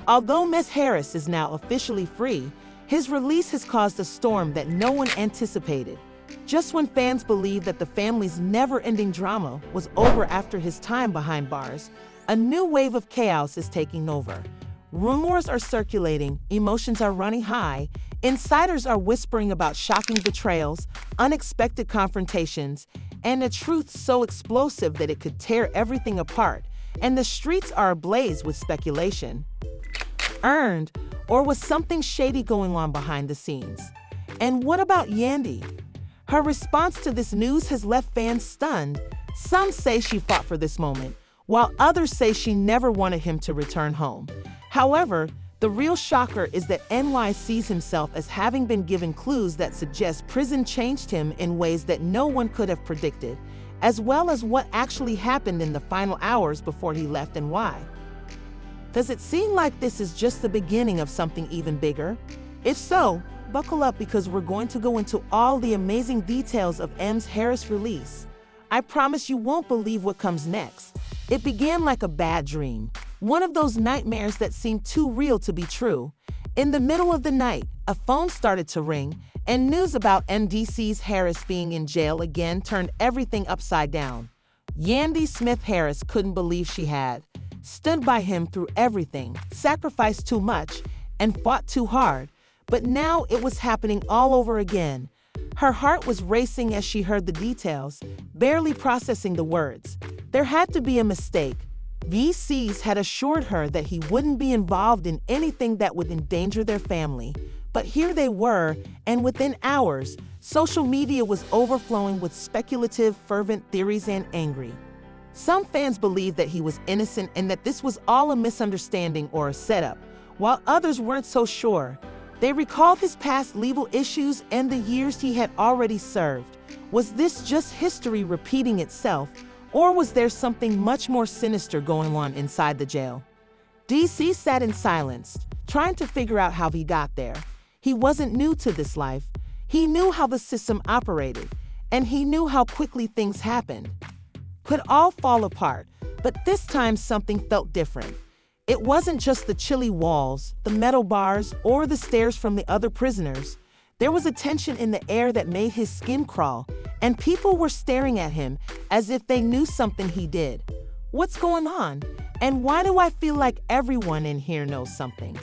Although Ms. Harris is now officially free, his release has caused a storm that no one anticipated. Just when fans believed that the family's never-ending drama was over after his time behind bars, a new wave of chaos is taking over. Rumors are circulating, emotions are running high, insiders are whispering about shocking betrayals, unexpected confrontations, and a truth so explosive that it could tear everything apart, and the streets are ablaze with speculation. Earned, or was something shady going on behind the scenes? And what about Yandy? Her response to this news has left fans stunned. Some say she fought for this moment, while others say she never wanted him to return home. However, the real shocker is that NY sees himself as having been given clues that suggest prison changed him in ways that no one could have predicted, as well as what actually happened in the final hours before he left and why. Does it seem like this is just the beginning of something even bigger? If so, buckle up because we're going to go into all the amazing details of Ms. Harris' release. I promise you won't believe what comes next. It began like a bad dream, one of those nightmares that seem too real to be true. In the middle of the night, a phone started to ring, and news about Mendeecees Harris being in jail again turned everything upside down. Yandy Smith Harris couldn't believe she had stood by him through everything, sacrificed too much, and fought too hard. But now it was happening all over again. Her heart was racing as she heard the details, barely processing the words. There had to be a mistake. VCs had assured her that he wouldn't be involved in anything that would endanger their family. But here they were, and within hours, social media was overflowing with speculative, fervent theories and angry. Some fans believed that he was innocent and that this was all a misunderstanding or a setup, while others weren't so sure. They recalled his past legal issues and the years he had already served. Was this just history repeating itself, or was there something much more sinister going on inside the jail? DC sat in silence, trying to figure out how he got there. He wasn't new to this life. He knew how the system operated, and he knew how quickly things happened. Could all fall apart, but this time something felt different. It wasn't just the chilly walls, the metal bars, or the stares from the other prisoners. There was a tension in the air that made his skin crawl, and people were staring at him as if they knew something he did. What's going on? And why do I feel like everyone in here knows something?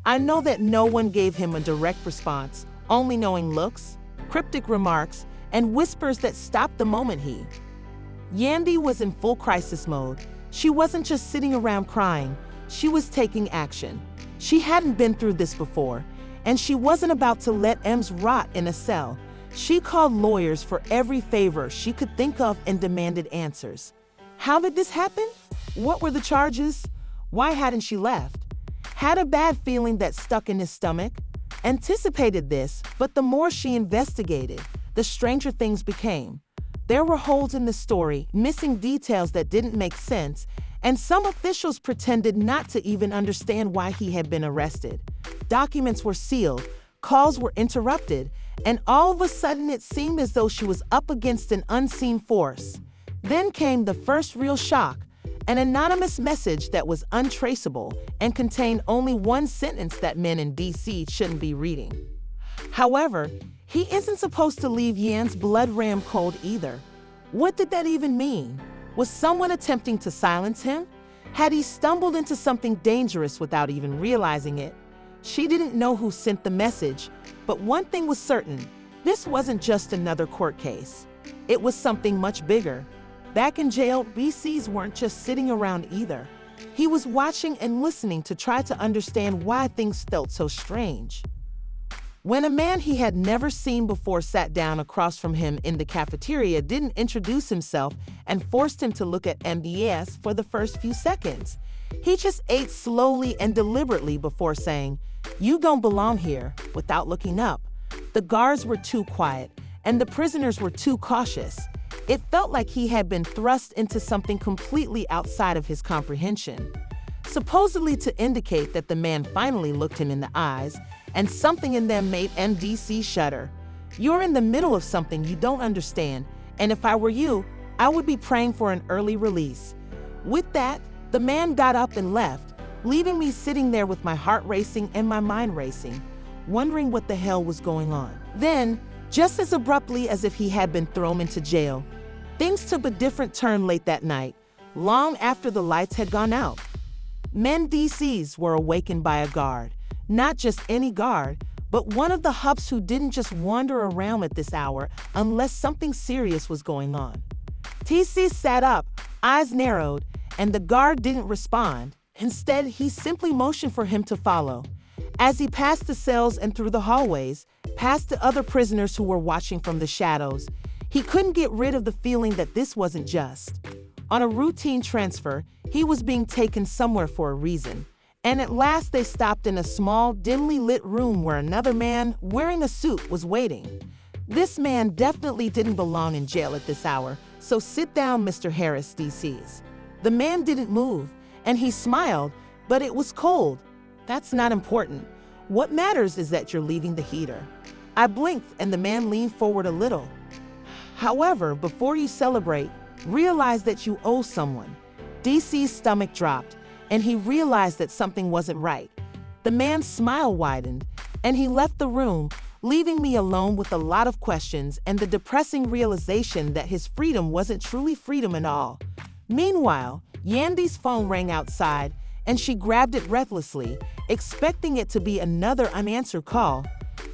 I know that no one gave him a direct response, only knowing looks, cryptic remarks, and whispers that stopped the moment he. Yandy was in full crisis mode. She wasn't just sitting around crying. She was taking action. She hadn't been through this before, and she wasn't about to let Ems rot in a cell. She called lawyers for every favor she could think of and demanded answers. How did this happen? What were the charges? Why hadn't she left? Had a bad feeling that stuck in his stomach? Anticipated this, but the more she investigated, the stranger things became. There were holes in the story, missing details that didn't make sense, and some officials pretended not to even understand why he had been arrested. Documents were sealed, calls were interrupted, and all of a sudden it seemed as though she was up against an unseen force. Then came the first real shock, an anonymous message that was untraceable and contained only one sentence that men in DC shouldn't be reading. However, he isn't supposed to leave Yan's blood ram cold either. What did that even mean? Was someone attempting to silence him? Had he stumbled into something dangerous without even realizing it? She didn't know who sent the message, but one thing was certain, this wasn't just another court case. It was something much bigger. Back in jail, VCs weren't just sitting around either. He was watching and listening to try to understand why things felt so strange. When a man he had never seen before sat down across from him in the cafeteria, didn't introduce himself, and forced him to look at Mendeecees for the first few seconds. He just ate slowly and deliberately before saying, "You don't belong here," without looking up. The guards were too quiet, and the prisoners were too cautious. It felt like he had been thrust into something completely outside of his comprehension. Supposedly to indicate that the man finally looked him in the eyes, and something in them made MDC shudder. You're in the middle of something you don't understand, and if I were you, I would be praying for an early release. With that, the man got up and left, leaving me sitting there with my heart racing and my mind racing, wondering what the hell was going on. Then, just as abruptly as if he had been thrown into jail, things took a different turn late that night, long after the lights had gone out. Mendeecees were awakened by a guard, not just any guard, but one of the Hups who didn't just wander around at this hour unless something serious was going on. TC sat up, eyes narrowed, and the guard didn't respond. Instead, he simply motioned for him to follow. As he passed the cells and through the hallways, past the other prisoners who were watching from the shadows, he couldn't get rid of the feeling that this wasn't just. On a routine transfer, he was being taken somewhere for a reason. And at last they stopped in a small, dimly lit room where another man wearing a suit was waiting. This man definitely didn't belong in jail at this hour, so sit down, Mr. Harris, DCs. The man didn't move, and he smiled, but it was cold. That's not important. What matters is that you're leaving the heater. I blinked, and the man leaned forward a little. However, before you celebrate, realize that you owe someone. DC's stomach dropped, and he realized that something wasn't right. The man's smile widened, and he left the room, leaving me alone with a lot of questions and the depressing realization that his freedom wasn't truly freedom at all. Meanwhile, Yandy's phone rang outside, and she grabbed it breathlessly, expecting it to be another unanswered call.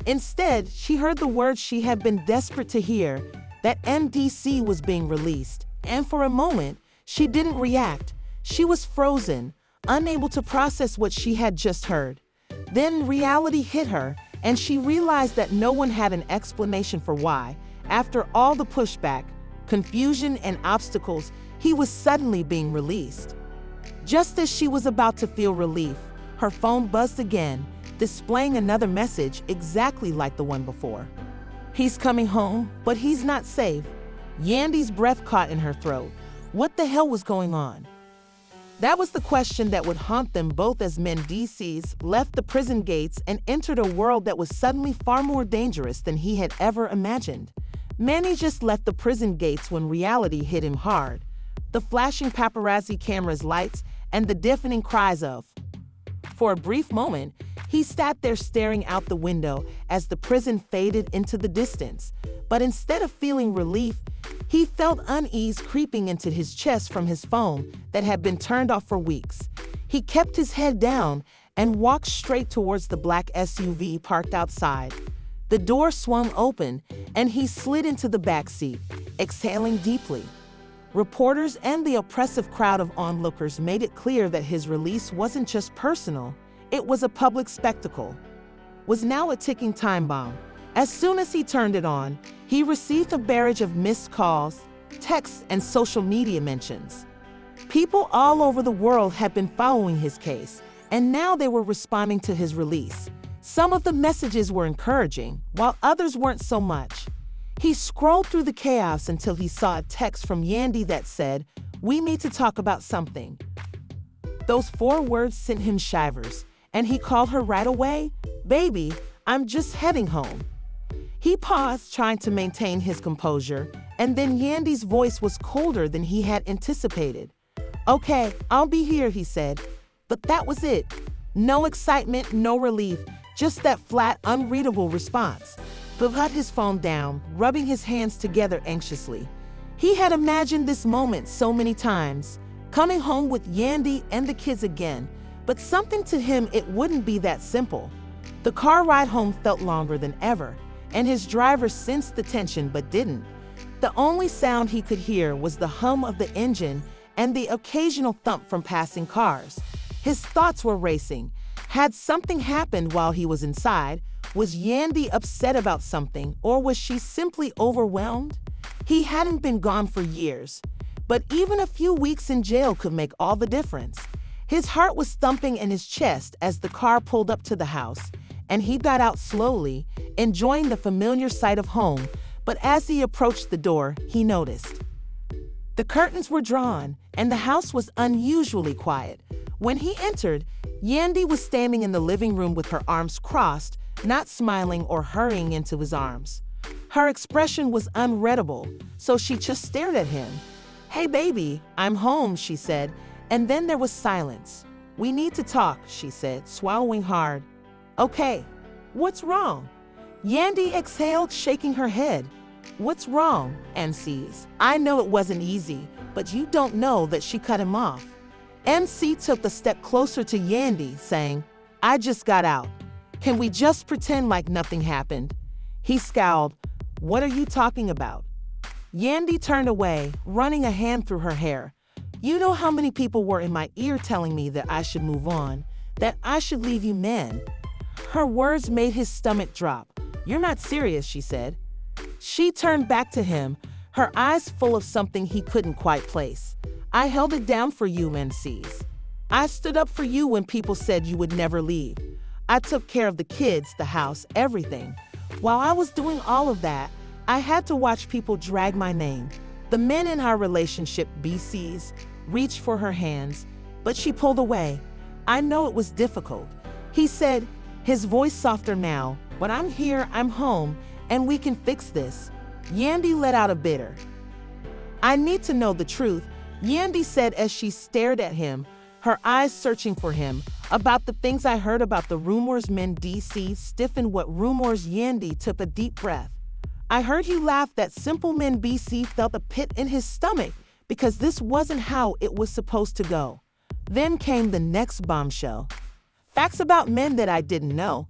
Instead, she heard the words she had been desperate to hear, that MDC was being released, and for a moment, she didn't react. She was frozen, unable to process what she had just heard. Then reality hit her, and she realized that no one had an explanation for why, after all the pushback, confusion, and obstacles, he was suddenly being released. Just as she was about to feel relief, her phone buzzed again, displaying another message exactly like the one before. He's coming home, but he's not safe. Yandy's breath caught in her throat. What the hell was going on? That was the question that would haunt them both as Mendeecees left the prison gates and entered a world that was suddenly far more dangerous than he had ever imagined. Manny just left the prison gates when reality hit him hard. The flashing paparazzi cameras' lights and the deafening cries of. For a brief moment, he sat there staring out the window as the prison faded into the distance. But instead of feeling relief, he felt unease creeping into his chest from his phone that had been turned off for weeks. He kept his head down and walked straight towards the black SUV parked outside. The door swung open, and he slid into the back seat, exhaling deeply. Reporters and the oppressive crowd of onlookers made it clear that his release wasn't just personal, it was a public spectacle. Was now a ticking time bomb. As soon as he turned it on, he received a barrage of missed calls, texts, and social media mentions. People all over the world had been following his case, and now they were responding to his release. Some of the messages were encouraging, while others weren't so much. He scrolled through the chaos until he saw a text from Yandy that said, "We need to talk about something." Those 4 words sent him shivers, and he called her right away. "Baby, I'm just heading home." He paused, trying to maintain his composure, and then Yandy's voice was colder than he had anticipated. "Okay, I'll be here," he said. But that was it. No excitement, no relief, just that flat, unreadable response. He put his phone down, rubbing his hands together anxiously. He had imagined this moment so many times, coming home with Yandy and the kids again, but something to him it wouldn't be that simple. The car ride home felt longer than ever, and his driver sensed the tension but didn't. The only sound he could hear was the hum of the engine and the occasional thump from passing cars. His thoughts were racing. Had something happened while he was inside? Was Yandy upset about something, or was she simply overwhelmed? He hadn't been gone for years, but even a few weeks in jail could make all the difference. His heart was thumping in his chest as the car pulled up to the house, and he got out slowly, enjoying the familiar sight of home, but as he approached the door, he noticed. The curtains were drawn, and the house was unusually quiet. When he entered, Yandy was standing in the living room with her arms crossed, not smiling or hurrying into his arms. Her expression was unreadable, so she just stared at him. "Hey baby, I'm home," she said, and then there was silence. We need to talk, she said, swallowing hard. Okay, what's wrong? Yandy exhaled, shaking her head. What's wrong, Mendeecees? I know it wasn't easy, but you don't know that she cut him off. MC took a step closer to Yandy, saying, I just got out. Can we just pretend like nothing happened? He scowled. What are you talking about? Yandy turned away, running a hand through her hair. You know how many people were in my ear telling me that I should move on, that I should leave you men. Her words made his stomach drop. You're not serious, she said. She turned back to him, her eyes full of something he couldn't quite place. I held it down for you, Mendeecees. I stood up for you when people said you would never leave. I took care of the kids, the house, everything. While I was doing all of that, I had to watch people drag my name. The men in our relationship, Mendeecees, reached for her hands, but she pulled away. I know it was difficult. He said, his voice softer now, but I'm here, I'm home, and we can fix this. Yandy let out a bitter. I need to know the truth, Yandy said as she stared at him, her eyes searching for him. About the things I heard about the rumors. Mendeecees stiffened. What rumors? Yandy took a deep breath. I heard you laugh. That simple Mendeecees felt a pit in his stomach because this wasn't how it was supposed to go. Then came the next bombshell. Facts about men that I didn't know.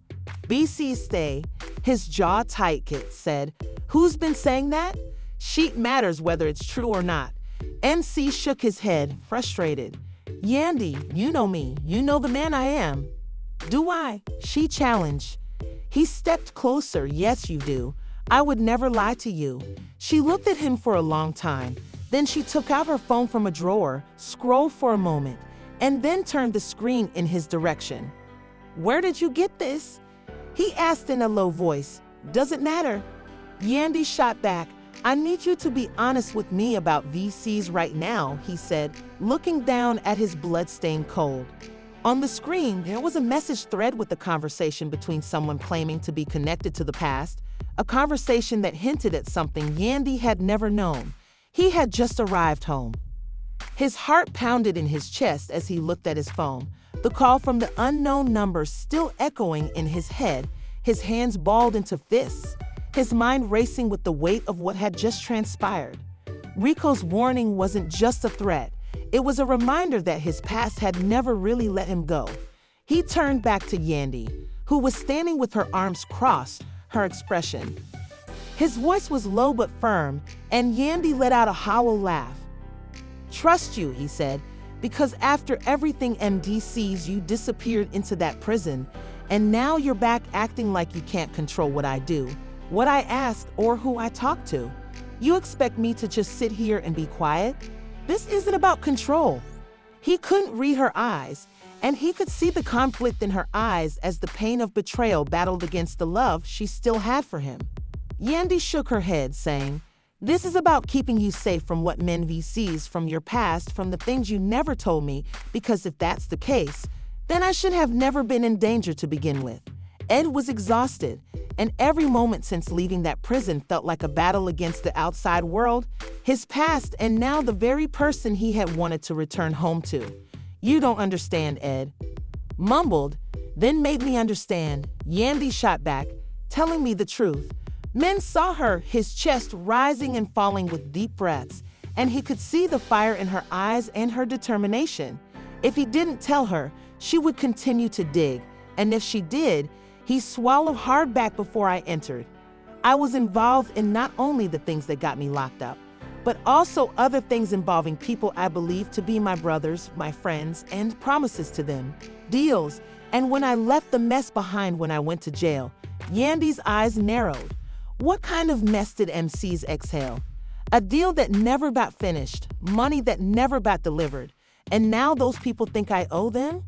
Mendeecees stay, his jaw tight, Kit said. Who's been saying that? Sheet matters whether it's true or not. NC shook his head, frustrated. Yandy, you know me. You know the man I am. Do I? She challenged. He stepped closer. Yes, you do. I would never lie to you. She looked at him for a long time. Then she took out her phone from a drawer, scrolled for a moment, and then turned the screen in his direction. Where did you get this? He asked in a low voice. Doesn't matter. Yandy shot back. I need you to be honest with me about VCs right now, he said, looking down at his blood-stained cold. On the screen, there was a message thread with a conversation between someone claiming to be connected to the past, a conversation that hinted at something Yandy had never known. He had just arrived home. His heart pounded in his chest as he looked at his phone, the call from the unknown number still echoing in his head, his hands balled into fists, his mind racing with the weight of what had just transpired. Rico's warning wasn't just a threat. It was a reminder that his past had never really let him go. He turned back to Yandy, who was standing with her arms crossed, her expression. His voice was low but firm, and Yandy let out a hollow laugh. Trust you, he said, because after everything Mendeecees, you disappeared into that prison, and now you're back acting like you can't control what I do, what I ask, or who I talk to. You expect me to just sit here and be quiet? This isn't about control. He couldn't read her eyes, and he could see the conflict in her eyes as the pain of betrayal battled against the love she still had for him. Yandy shook her head, saying, this is about keeping you safe from what Mendeecees, from your past, from the things you never told me, because if that's the case, then I should have never been in danger to begin with. Ed was exhausted, and every moment since leaving that prison felt like a battle against the outside world, his past, and now the very person he had wanted to return home to. You don't understand, Ed. Mumbled, then made me understand. Yandy shot back, telling me the truth. Men saw her, his chest rising and falling with deep breaths, and he could see the fire in her eyes and her determination. If he didn't tell her, she would continue to dig, and if she did, he swallowed hard back before I entered. I was involved in not only the things that got me locked up, but also other things involving people I believed to be my brothers, my friends, and promises to them, deals, and when I left the mess behind when I went to jail, Yandy's eyes narrowed. What kind of mess did MCs exhale? A deal that never got finished, money that never got delivered, and now those people think I owe them?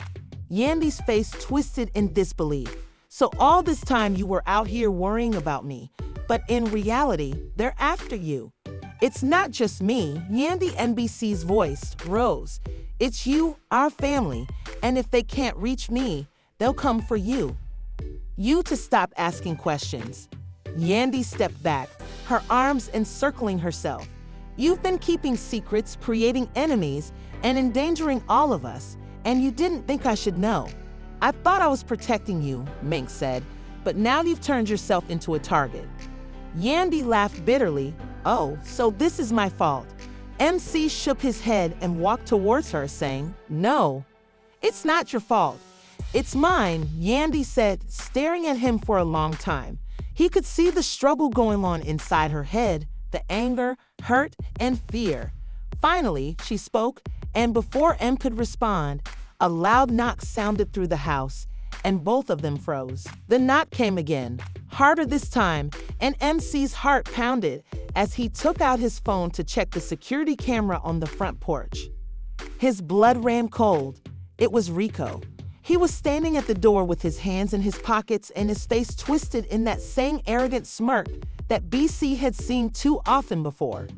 Yandy's face twisted in disbelief. So all this time you were out here worrying about me, but in reality, they're after you. It's not just me, Yandy NBC's voice rose. It's you, our family, and if they can't reach me, they'll come for you. You to stop asking questions. Yandy stepped back, her arms encircling herself. You've been keeping secrets, creating enemies, and endangering all of us, And you didn't think I should know. I thought I was protecting you, Mink said, but now you've turned yourself into a target. Yandy laughed bitterly. Oh, so this is my fault. MC shook his head and walked towards her, saying, No, it's not your fault. It's mine, Yandy said, staring at him for a long time. He could see the struggle going on inside her head, the anger, hurt, and fear. Finally, she spoke, and before M could respond, a loud knock sounded through the house, and both of them froze. The knock came again, harder this time, and MC's heart pounded as he took out his phone to check the security camera on the front porch. His blood ran cold. It was Rico. He was standing at the door with his hands in his pockets and his face twisted in that same arrogant smirk that BC had seen too often before.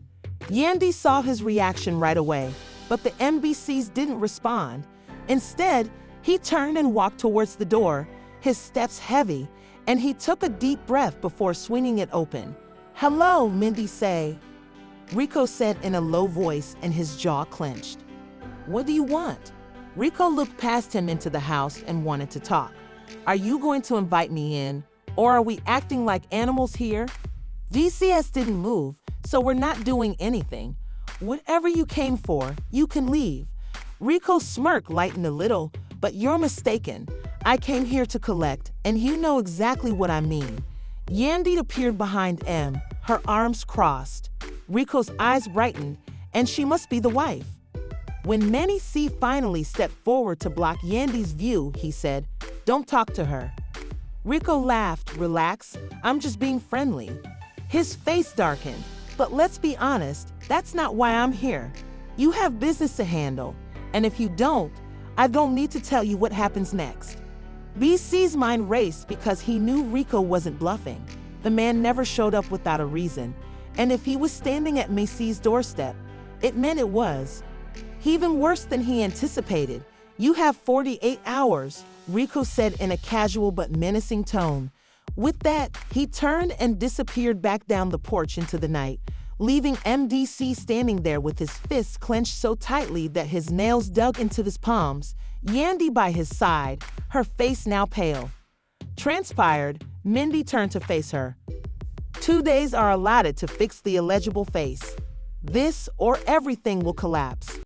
Yandy saw his reaction right away, but the MBCs didn't respond. Instead, he turned and walked towards the door, his steps heavy, and he took a deep breath before swinging it open. Hello, Mendeecees, Rico said in a low voice, and his jaw clenched. What do you want? Rico looked past him into the house and wanted to talk. Are you going to invite me in, or are we acting like animals here? VCS didn't move, so we're not doing anything. Whatever you came for, you can leave. Rico's smirk lightened a little, but you're mistaken. I came here to collect, and you know exactly what I mean. Yandy appeared behind M, her arms crossed. Rico's eyes brightened, and she must be the wife. When Mendeecees finally stepped forward to block Yandy's view, he said, Don't talk to her. Rico laughed. Relax, I'm just being friendly. His face darkened. But let's be honest, that's not why I'm here. You have business to handle, and if you don't, I don't need to tell you what happens next. BC's mind raced because he knew Rico wasn't bluffing. The man never showed up without a reason, and if he was standing at Mendeecees' doorstep, it meant it was. Even worse than he anticipated. You have 48 hours, Rico said in a casual but menacing tone. With that, he turned and disappeared back down the porch into the night, leaving MDC standing there with his fists clenched so tightly that his nails dug into his palms, Yandy by his side, her face now pale. Transpired, Mendy turned to face her. 2 days are allotted to fix the illegible face. This or everything will collapse.